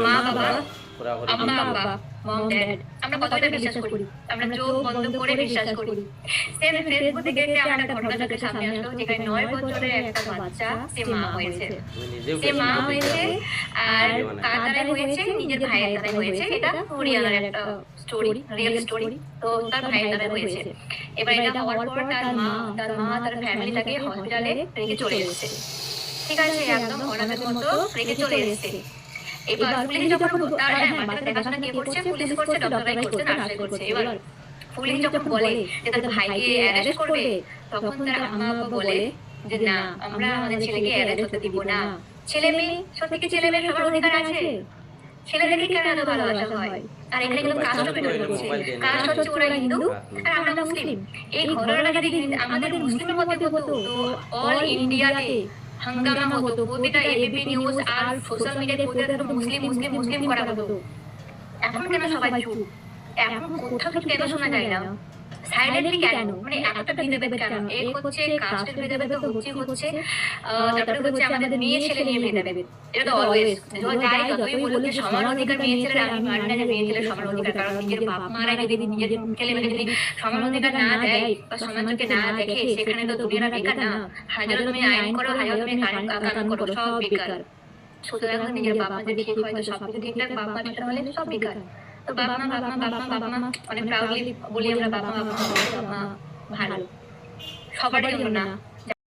মা বাবা, আম্মা আব্বা, মম ড্যাড, আমরা কতটা বিশ্বাস করি, আমরা চোখ বন্ধ করে বিশ্বাস করি। সেম ফেসবুকে দেখে আমরা একটা ঘটনা চোখের সামনে আসলো, যেখানে 9 বছরের একটা বাচ্চা সে মা হয়েছে। সে মা হয়েছে আর কার দ্বারাই হয়েছে? নিজের ভাইয়ের দ্বারাই হয়েছে। এটা হরিয়ানার একটা স্টোরি, রিয়েল স্টোরি। তো তার ভাইয়ের দ্বারা হয়েছে। এবার এটা হওয়ার পর তার ফ্যামিলি তাকে হসপিটালে রেখে চলে এসেছে। ঠিক আছে, একদম অনাথের মতো রেখে চলে এসেছে। এবার পুলিশ যখন বাচ্চাটা দেখাশোনা কে করছে? পুলিশ করছে, ডক্টররাই করছে, নার্সরাই করছে। এবার পুলিশ যখন বলে যে তার ভাইকে অ্যারেস্ট করবে, তখন তার আম্মা আব্বা বলে যে না, আমরা আমাদের ছেলেকে অ্যারেস্ট হতে দিব না। ছেলে মেয়ে, সত্যি কি ছেলে মেয়ের সবার অধিকার আছে? ছেলেদেরকে কেন এত ভালোবাসা হয়? আর এখানে কিন্তু কাস্ট বের হচ্ছে। কাস্ট হচ্ছে ওরা হিন্দু আর আমরা মুসলিম। এই ঘটনাটা যদি আমাদের মুসলিমের মধ্যে হতো, তো অল ইন্ডিয়াতে হাঙ্গামা হতো, প্রতিটা এবিপি নিউজ আর সোশ্যাল মিডিয়াতে প্রতিটা মুসলিম মুসলিম মুসলিম করা হতো। এখন কেন সবাই চুপ? এখন কোথাও কিছু কেন শোনা যায় না? সাইলেন্টলি কেন? মানে এতটা ভেদাভেদ কেন? এক হচ্ছে কাস্টের ভেদাভেদ, হচ্ছে তারপরে হচ্ছে আমাদের মেয়ে ছেলে নিয়ে ভেদাভেদ। এটা তো অলওয়েজ যাই যতই বলুক যে সমান অধিকার মেয়ে ছেলের, আমি মানি না যে মেয়ে ছেলের সমান অধিকার। কারণ নিজের বাপ মারা যদি নিজের ছেলে মেয়েকে যদি সমান অধিকার না দেয় বা সমাজকে না দেখে, সেখানে তো দুনিয়াটা বেকার না। হাজারো তুমি আইন করো, হাজারো তুমি কানুন করো, সব বেকার। সুতরাং নিজের বাপ মা যদি ঠিক হয় তো সবকিছু ঠিকঠাক, বাপ মা ঠিক হলে সব বেকার। তো বাবা মা অনেক প্রাউডলি বলি আমরা, বাবা মা ভালো, সবারই জন্য না।